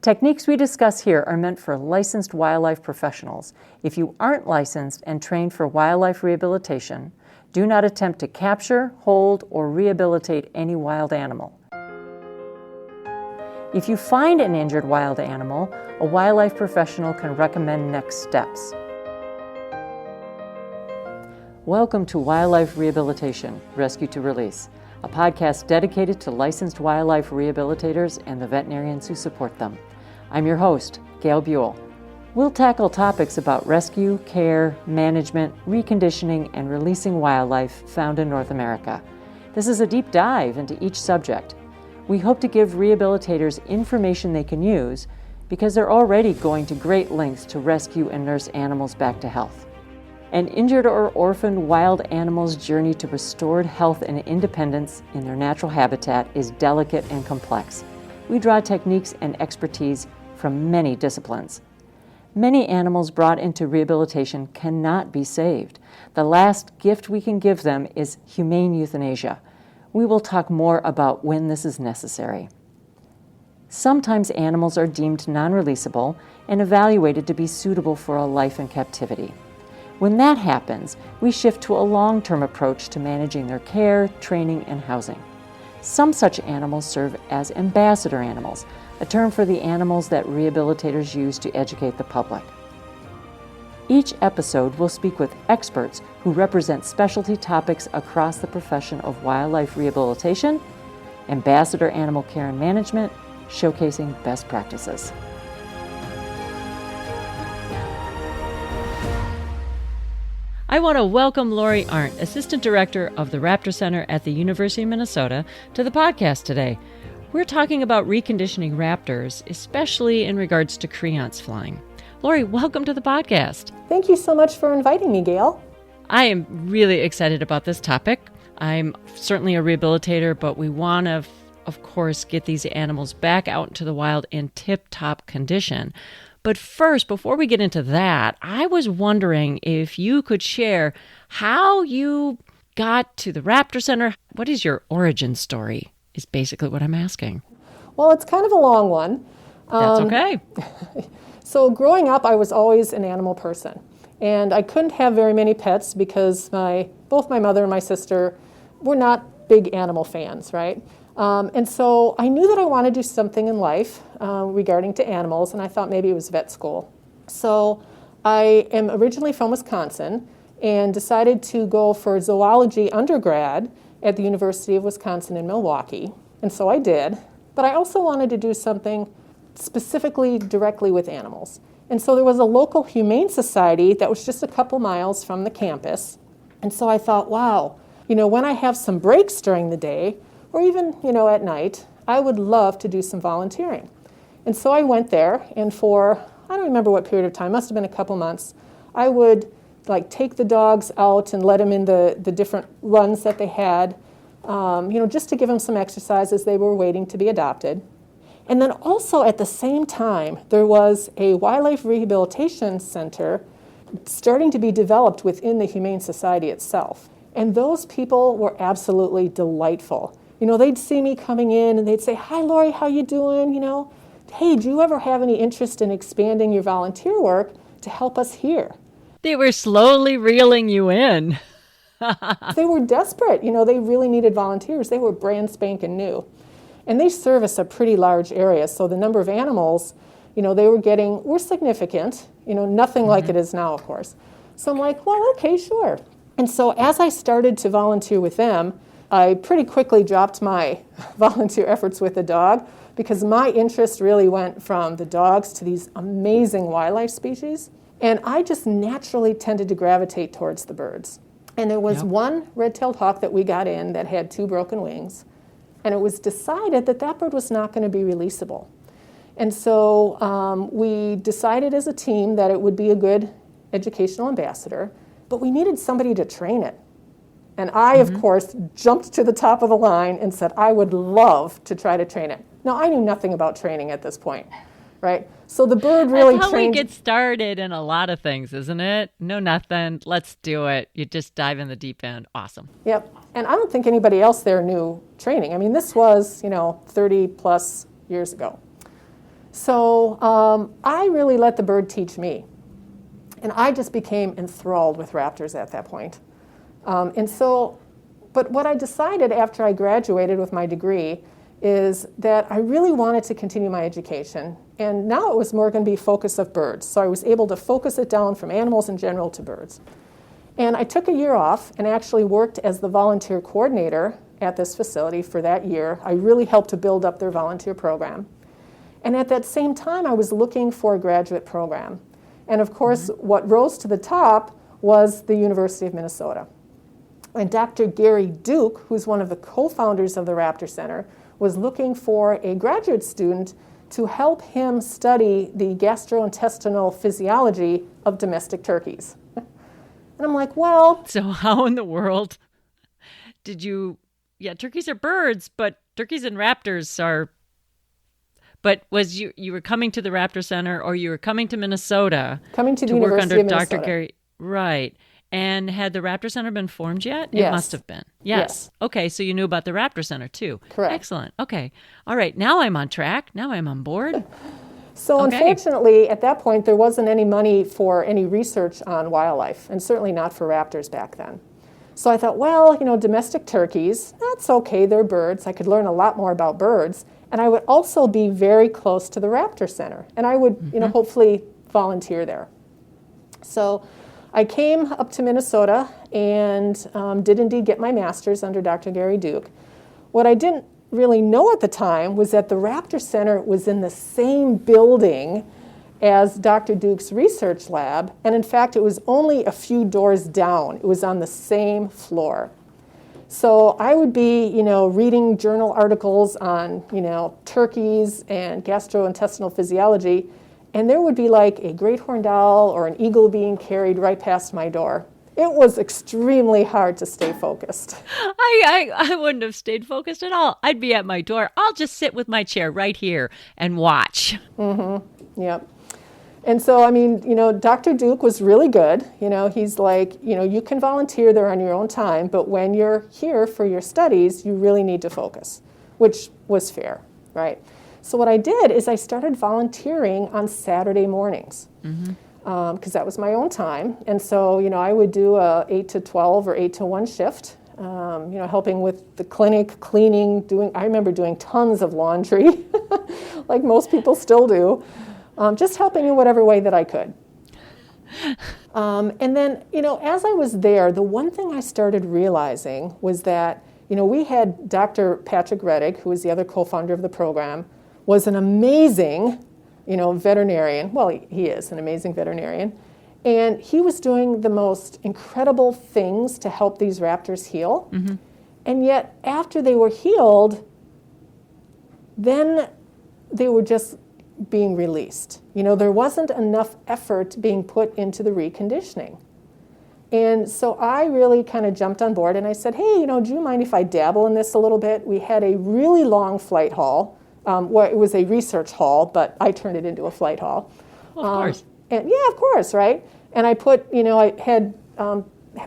Techniques we discuss here are meant for licensed wildlife professionals. If you aren't licensed and trained for wildlife rehabilitation, do not attempt to capture, hold, or rehabilitate any wild animal. If you find an injured wild animal, a wildlife professional can recommend next steps. Welcome to Wildlife Rehabilitation, Rescue to Release, a podcast dedicated to licensed wildlife rehabilitators and the veterinarians who support them. I'm your host, Gail Buell. We'll tackle topics about rescue, care, management, reconditioning, and releasing wildlife found in North America. This is a deep dive into each subject. We hope to give rehabilitators information they can use because they're already going to great lengths to rescue and nurse animals back to health. An injured or orphaned wild animal's journey to restored health and independence in their natural habitat is delicate and complex. We draw techniques and expertise from many disciplines. Many animals brought into rehabilitation cannot be saved. The last gift we can give them is humane euthanasia. We will talk more about when this is necessary. Sometimes animals are deemed non-releasable and evaluated to be suitable for a life in captivity. When that happens, we shift to a long-term approach to managing their care, training, and housing. Some such animals serve as ambassador animals, a term for the animals that rehabilitators use to educate the public. Each episode will speak with experts who represent specialty topics across the profession of wildlife rehabilitation, ambassador animal care and management, showcasing best practices. I want to welcome Lori Arent, Assistant Director of the Raptor Center at the University of Minnesota, to the podcast today. We're talking about reconditioning raptors, especially in regards to Creance flying. Lori, welcome to the podcast. Thank you so much for inviting me, Gail. I am really excited about this topic. I'm certainly a rehabilitator, but we want to, of course, get these animals back out into the wild in tip-top condition. But first, before we get into that, I was wondering if you could share how you got to the Raptor Center. What is your origin story, is basically what I'm asking. Well, it's kind of a long one. That's okay. So growing up, I was always an animal person. And I couldn't have very many pets because both my mother and my sister were not big animal fans, right? And so I knew that I wanted to do something in life regarding to animals, and I thought maybe it was vet school. So I am originally from Wisconsin and decided to go for zoology undergrad at the University of Wisconsin in Milwaukee. And so I did. But I also wanted to do something specifically directly with animals. And so there was a local humane society that was just a couple miles from the campus. And so I thought, wow, when I have some breaks during the day, or even, at night, I would love to do some volunteering. And so I went there, and for, I don't remember what period of time, must have been a couple months, I would take the dogs out and let them in the different runs that they had, just to give them some exercise as they were waiting to be adopted. And then also at the same time, there was a wildlife rehabilitation center starting to be developed within the Humane Society itself. And those people were absolutely delightful. They'd see me coming in and they'd say, "Hi, Lori, how you doing? Hey, do you ever have any interest in expanding your volunteer work to help us here?" They were slowly reeling you in. They were desperate. They really needed volunteers. They were brand spanking new. And they service a pretty large area. So the number of animals, they were significant. Nothing like it is now, of course. So I'm like, well, okay, sure. And so as I started to volunteer with them, I pretty quickly dropped my volunteer efforts with the dog because my interest really went from the dogs to these amazing wildlife species. And I just naturally tended to gravitate towards the birds. And there was one red-tailed hawk that we got in that had 2 broken wings. And it was decided that bird was not going to be releasable. And so we decided as a team that it would be a good educational ambassador, but we needed somebody to train it. And I, of course, jumped to the top of the line and said, I would love to try to train it. Now, I knew nothing about training at this point, right? So the bird really That's how trained. we get started in a lot of things, isn't it? No, nothing. Let's do it. You just dive in the deep end. Awesome. Yep. And I don't think anybody else there knew training. I mean, this was, 30 plus years ago. So I really let the bird teach me. And I just became enthralled with raptors at that point. But what I decided after I graduated with my degree is that I really wanted to continue my education. And now it was more going to be focus of birds. So I was able to focus it down from animals in general to birds. And I took a year off and actually worked as the volunteer coordinator at this facility for that year. I really helped to build up their volunteer program. And at that same time, I was looking for a graduate program. And of course, what rose to the top was the University of Minnesota. And Dr. Gary Duke, who's one of the co-founders of the Raptor Center, was looking for a graduate student to help him study the gastrointestinal physiology of domestic turkeys. And I'm like, well... So how in the world did you... Yeah, turkeys are birds, but turkeys and raptors are... But was you were coming to the Raptor Center, or you were coming to Minnesota coming to the work University under of Minnesota. Dr. Gary, right? And had the Raptor Center been formed yet? Yes. It must have been. Yes. Okay, so you knew about the Raptor Center too. Correct. Excellent. Okay. All right. Now I'm on track. Now I'm on board. So unfortunately, at that point, there wasn't any money for any research on wildlife, and certainly not for raptors back then. So I thought, well, domestic turkeys, that's okay, they're birds. I could learn a lot more about birds. And I would also be very close to the Raptor Center. And I would, hopefully volunteer there. So I came up to Minnesota and did indeed get my master's under Dr. Gary Duke. What I didn't really know at the time was that the Raptor Center was in the same building as Dr. Duke's research lab. And in fact, it was only a few doors down. It was on the same floor. So I would be, reading journal articles on, turkeys and gastrointestinal physiology, and there would be like a great horned owl or an eagle being carried right past my door. It was extremely hard to stay focused. I wouldn't have stayed focused at all. I'd be at my door. I'll just sit with my chair right here and watch. Yep. And so, Dr. Duke was really good. He's like, you can volunteer there on your own time, but when you're here for your studies, you really need to focus, which was fair, right? So what I did is I started volunteering on Saturday mornings, because that was my own time. And so, I would do a 8 to 12 or 8 to 1 shift, helping with the clinic, cleaning, I remember doing tons of laundry, like most people still do. Just helping in whatever way that I could. And then, as I was there, the one thing I started realizing was that, we had Dr. Patrick Reddick, who was the other co-founder of the program, was an amazing, veterinarian. Well, he is an amazing veterinarian. And he was doing the most incredible things to help these raptors heal. And yet, after they were healed, then they were just being released. There wasn't enough effort being put into the reconditioning. And so I really kind of jumped on board and I said, hey, do you mind if I dabble in this a little bit? We had a really long flight hall. Well, it was a research hall, but I turned it into a flight hall. Well, of course. And yeah, of course, right? And I put, I had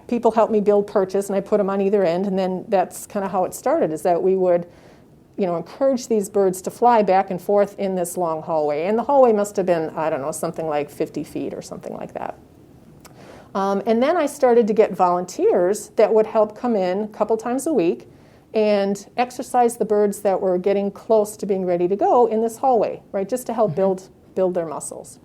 people help me build perches and I put them on either end. And then that's kind of how it started, is that we would encourage these birds to fly back and forth in this long hallway. And the hallway must have been, I don't know, something like 50 feet or something like that. And then I started to get volunteers that would help come in a couple times a week and exercise the birds that were getting close to being ready to go in this hallway, right, just to help build their muscles.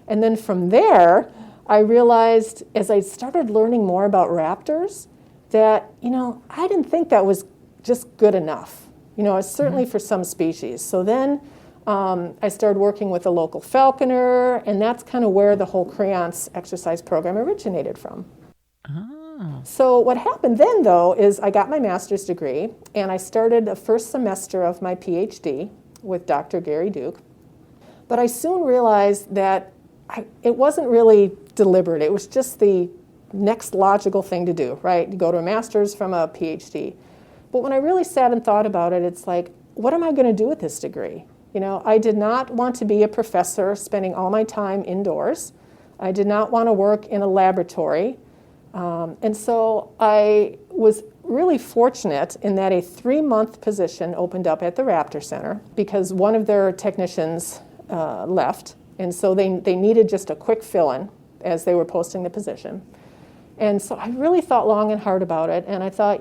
And then from there, I realized as I started learning more about raptors that, I didn't think that was just good enough. Certainly for some species. So then I started working with a local falconer, and that's kind of where the whole Creance exercise program originated from. Oh. So what happened then, though, is I got my master's degree, and I started the first semester of my PhD with Dr. Gary Duke. But I soon realized that it wasn't really deliberate. It was just the next logical thing to do, right? You go to a master's from a PhD. But when I really sat and thought about it, it's like, what am I going to do with this degree? I did not want to be a professor spending all my time indoors. I did not want to work in a laboratory. And so I was really fortunate in that a 3-month position opened up at the Raptor Center because one of their technicians left. And so they needed just a quick fill-in as they were posting the position. And so I really thought long and hard about it. And I thought,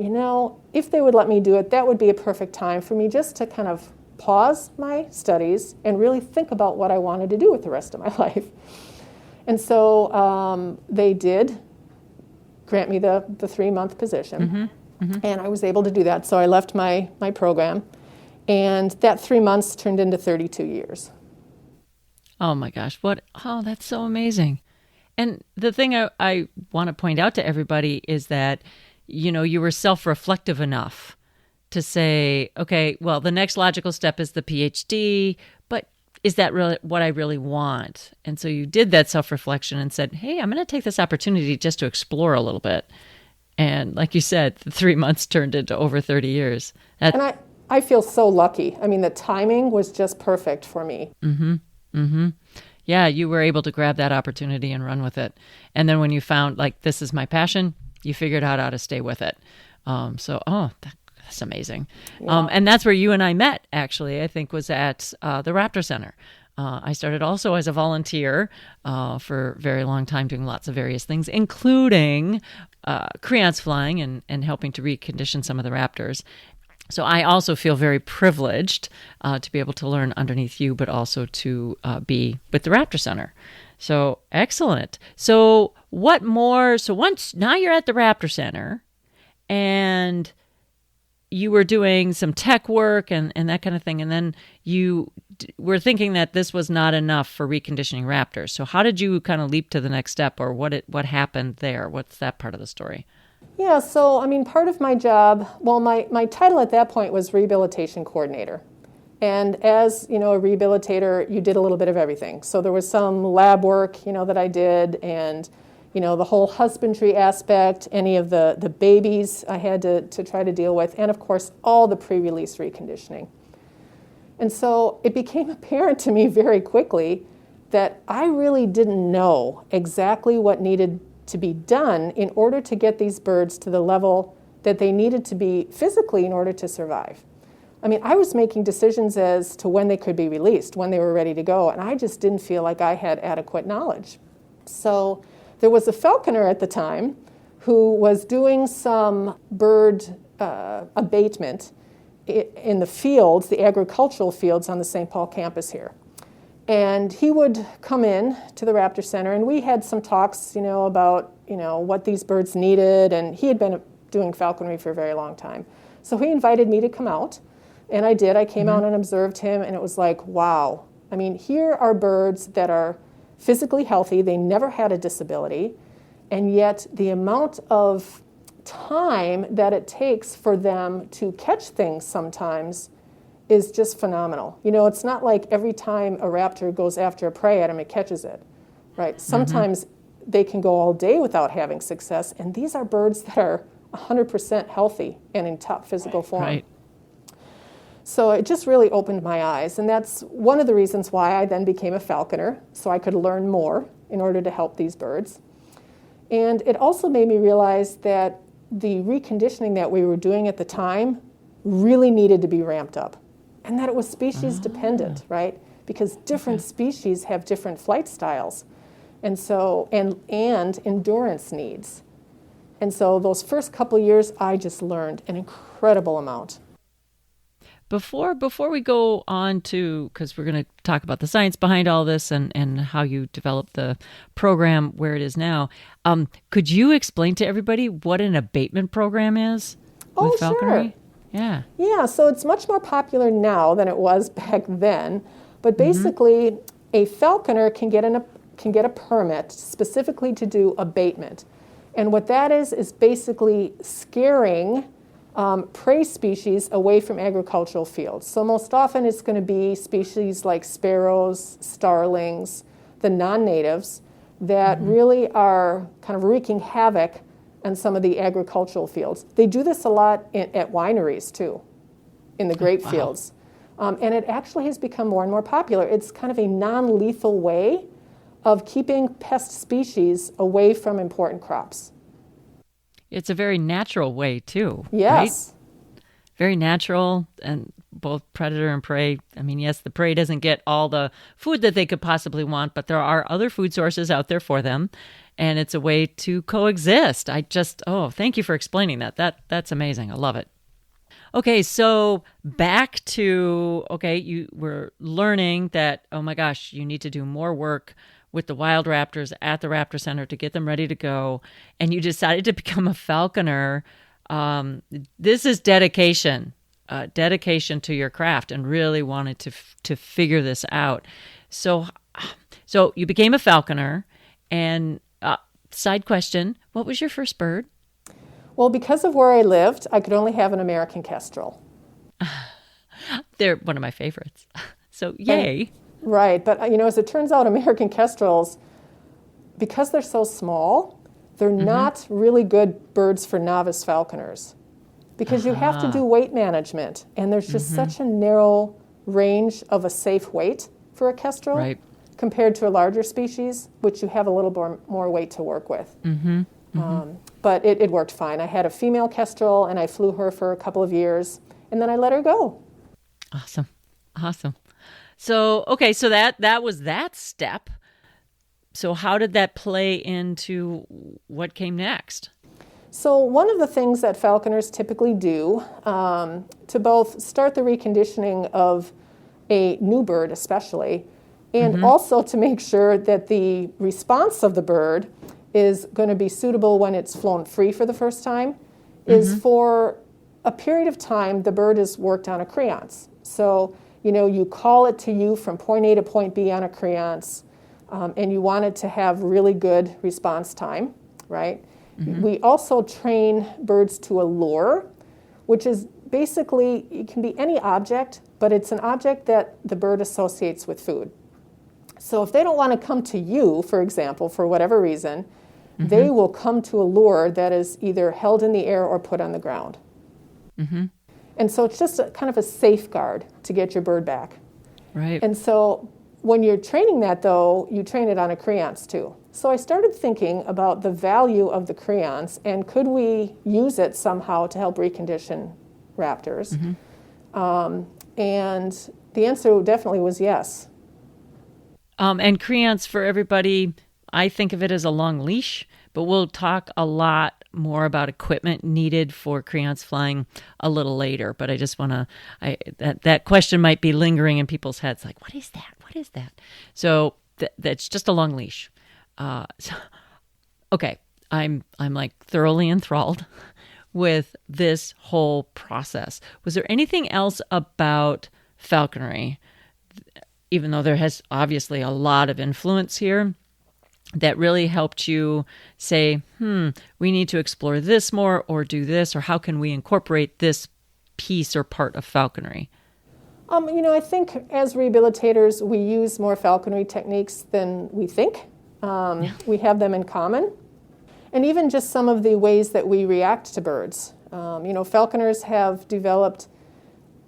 if they would let me do it, that would be a perfect time for me just to kind of pause my studies and really think about what I wanted to do with the rest of my life. And so they did grant me the 3-month position. And I was able to do that. So I left my program. And that 3 months turned into 32 years. Oh my gosh. That's so amazing. And the thing I want to point out to everybody is that, you were self-reflective enough to say, okay, well, the next logical step is the PhD, but is that really what I really want? And so you did that self-reflection and said, hey, I'm going to take this opportunity just to explore a little bit. And like you said, the 3 months turned into over 30 years. And I feel so lucky. I mean, the timing was just perfect for me. Yeah, you were able to grab that opportunity and run with it. And then when you found, this is my passion, you figured out how to stay with it. That's amazing. Yeah. And that's where you and I met, actually, I think was at the Raptor Center. I started also as a volunteer for a very long time doing lots of various things, including Creance flying and helping to recondition some of the Raptors. So I also feel very privileged to be able to learn underneath you, but also to be with the Raptor Center. So excellent. So what more? So now you're at the Raptor Center and you were doing some tech work and that kind of thing. And then you were thinking that this was not enough for reconditioning Raptors. So how did you kind of leap to the next step, or what happened there? What's that part of the story? Yeah, so part of my job, my title at that point was rehabilitation coordinator. And as, a rehabilitator, you did a little bit of everything. So there was some lab work, that I did, and, the whole husbandry aspect, any of the babies I had to try to deal with, and of course, all the pre-release reconditioning. And so it became apparent to me very quickly that I really didn't know exactly what needed to be done in order to get these birds to the level that they needed to be physically in order to survive. I was making decisions as to when they could be released, when they were ready to go, and I just didn't feel like I had adequate knowledge. So there was a falconer at the time who was doing some bird abatement in the fields, the agricultural fields on the St. Paul campus here. And he would come in to the Raptor Center, and we had some talks, about, what these birds needed, and he had been doing falconry for a very long time. So he invited me to come out, and I did. I came out and observed him, and it was like, wow. Here are birds that are physically healthy. They never had a disability, and yet the amount of time that it takes for them to catch things sometimes is just phenomenal. It's not like every time a raptor goes after a prey item, it catches it, right? Sometimes they can go all day without having success, and these are birds that are 100% healthy and in top physical form. Right. So it just really opened my eyes, and that's one of the reasons why I then became a falconer, so I could learn more in order to help these birds. And it also made me realize that the reconditioning that we were doing at the time really needed to be ramped up, and that it was species dependent, right? Because different species have different flight styles, and so and endurance needs. And so those first couple of years, I just learned an incredible amount. Before we go on to, because we're going to talk about the science behind all this and how you developed the program where it is now, could you explain to everybody what an abatement program is with falconry? Sure. Yeah, so it's much more popular now than it was back then. But basically, a falconer can get a permit specifically to do abatement. And what that is basically scaring prey species away from agricultural fields. So most often it's going to be species like sparrows, starlings, the non-natives that really are kind of wreaking havoc on some of the agricultural fields. They do this a lot at wineries too, in the grape fields. And it actually has become more and more popular. It's kind of a non-lethal way of keeping pest species away from important crops. It's a very natural way too. Yes. Right? Very natural, and both predator and prey. I mean, yes, the prey doesn't get all the food that they could possibly want, but there are other food sources out there for them, and it's a way to coexist. Thank you for explaining that. That's amazing. I love it. Okay, so back to, you were learning that, oh my gosh, you need to do more work with the wild raptors at the Raptor Center to get them ready to go, and you decided to become a falconer. This is dedication to your craft, and really wanted to figure this out. So you became a falconer, and side question, what was your first bird? Well, because of where I lived, I could only have an American kestrel. They're one of my favorites. So yay. Right, but as it turns out, American kestrels, because they're so small, they're not really good birds for novice falconers, because you have to do weight management, and there's just such a narrow range of a safe weight for a kestrel compared to a larger species, which you have a little more weight to work with. But it worked fine. I had a female kestrel, and I flew her for a couple of years, and then I let her go. Awesome. So, so that was that step. So how did that play into what came next? So one of the things that falconers typically do to both start the reconditioning of a new bird especially, and also to make sure that the response of the bird is going to be suitable when it's flown free for the first time, is for a period of time the bird is worked on a Creance. So, you call it to you from point A to point B on a Creance, and you want it to have really good response time, right? We also train birds to a lure, which is basically, it can be any object, but it's an object that the bird associates with food. So if they don't want to come to you, for example, for whatever reason, they will come to a lure that is either held in the air or put on the ground. And so it's just kind of a safeguard to get your bird back. Right. And so when you're training that, though, you train it on a Creance too. So I started thinking about the value of the Creance, and could we use it somehow to help recondition raptors? And the answer definitely was yes. And Creance, for everybody, I think of it as a long leash, but we'll talk a lot more about equipment needed for Creance flying a little later. But I just want to, that question might be lingering in people's heads, like, what is that? What is that? So that's just a long leash. Okay, I'm like thoroughly enthralled with this whole process. Was there anything else about falconry, even though there has obviously a lot of influence here, that really helped you say, we need to explore this more, or do this, or how can we incorporate this piece or part of falconry? I think as rehabilitators, we use more falconry techniques than we think. We have them in common. And even just some of the ways that we react to birds. Falconers have developed,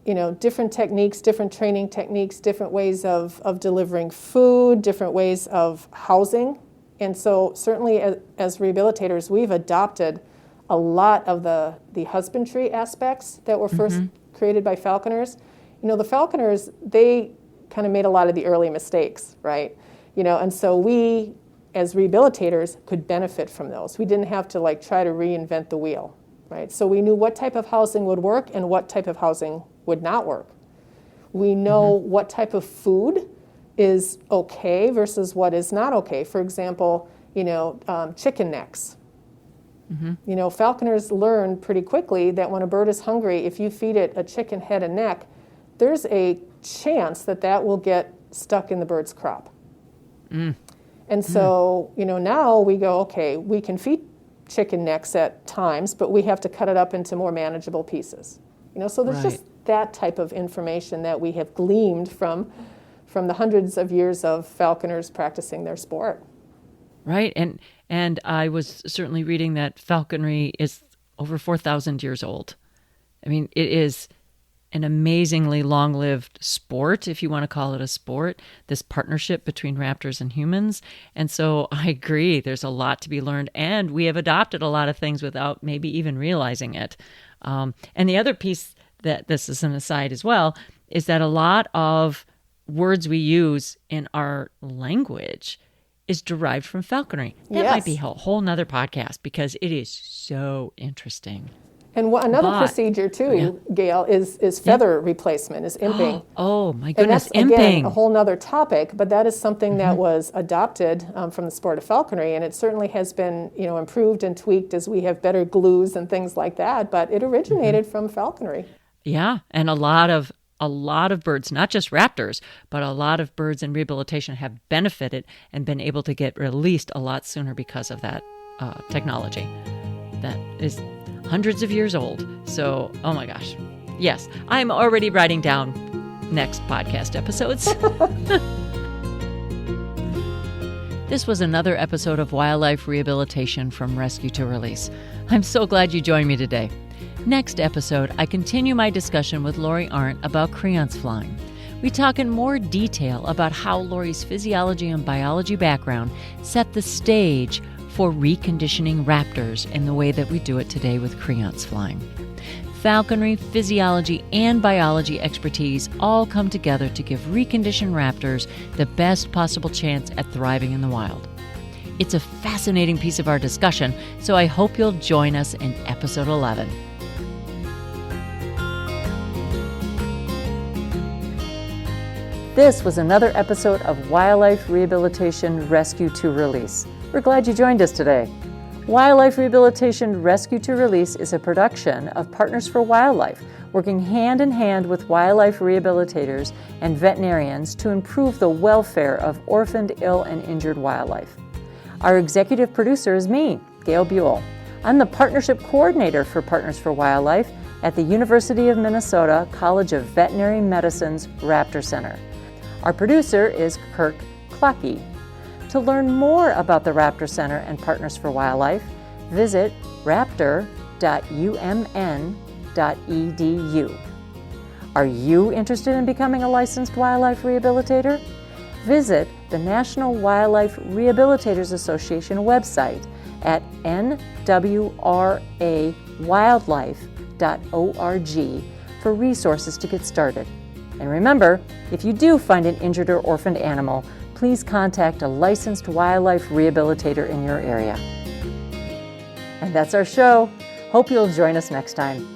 different techniques, different training techniques, different ways of delivering food, different ways of housing. And so certainly as rehabilitators, we've adopted a lot of the husbandry aspects that were first created by falconers. The falconers, they kind of made a lot of the early mistakes, right? And so we, as rehabilitators, could benefit from those. We didn't have to try to reinvent the wheel, right? So we knew what type of housing would work and what type of housing would not work. We know what type of food is okay versus what is not okay. For example, chicken necks. Falconers learn pretty quickly that when a bird is hungry, if you feed it a chicken head and neck, there's a chance that will get stuck in the bird's crop. And so, now we go, okay, we can feed chicken necks at times, but we have to cut it up into more manageable pieces. So there's just that type of information that we have gleaned from the hundreds of years of falconers practicing their sport. Right. And I was certainly reading that falconry is over 4,000 years old. I mean, it is an amazingly long-lived sport, if you want to call it a sport, this partnership between raptors and humans. And so I agree, there's a lot to be learned, and we have adopted a lot of things without maybe even realizing it. And the other piece that this is an aside as well, is that a lot of words we use in our language is derived from falconry. That might be a whole nother podcast because it is so interesting. And another procedure too, Gail, is feather replacement, is imping. Oh my goodness, and that's, imping. Again, a whole nother topic, but that is something that was adopted from the sport of falconry, and it certainly has been, improved and tweaked as we have better glues and things like that, but it originated from falconry. Yeah, and a lot of birds, not just raptors, but a lot of birds in rehabilitation have benefited and been able to get released a lot sooner because of that technology that is hundreds of years old. So, oh my gosh. Yes, I'm already writing down next podcast episodes. This was another episode of Wildlife Rehabilitation from Rescue to Release. I'm so glad you joined me today. Next episode, I continue my discussion with Lori Arent about Creance flying. We talk in more detail about how Lori's physiology and biology background set the stage for reconditioning raptors in the way that we do it today with Creance flying. Falconry, physiology, and biology expertise all come together to give reconditioned raptors the best possible chance at thriving in the wild. It's a fascinating piece of our discussion, so I hope you'll join us in episode 11. This was another episode of Wildlife Rehabilitation Rescue to Release. We're glad you joined us today. Wildlife Rehabilitation Rescue to Release is a production of Partners for Wildlife, working hand in hand with wildlife rehabilitators and veterinarians to improve the welfare of orphaned, ill, and injured wildlife. Our executive producer is me, Gail Buell. I'm the Partnership Coordinator for Partners for Wildlife at the University of Minnesota College of Veterinary Medicine's Raptor Center. Our producer is Kirk Clockey. To learn more about the Raptor Center and Partners for Wildlife, visit raptor.umn.edu. Are you interested in becoming a licensed wildlife rehabilitator? Visit the National Wildlife Rehabilitators Association website at nwrawildlife.org for resources to get started. And remember, if you do find an injured or orphaned animal, please contact a licensed wildlife rehabilitator in your area. And that's our show. Hope you'll join us next time.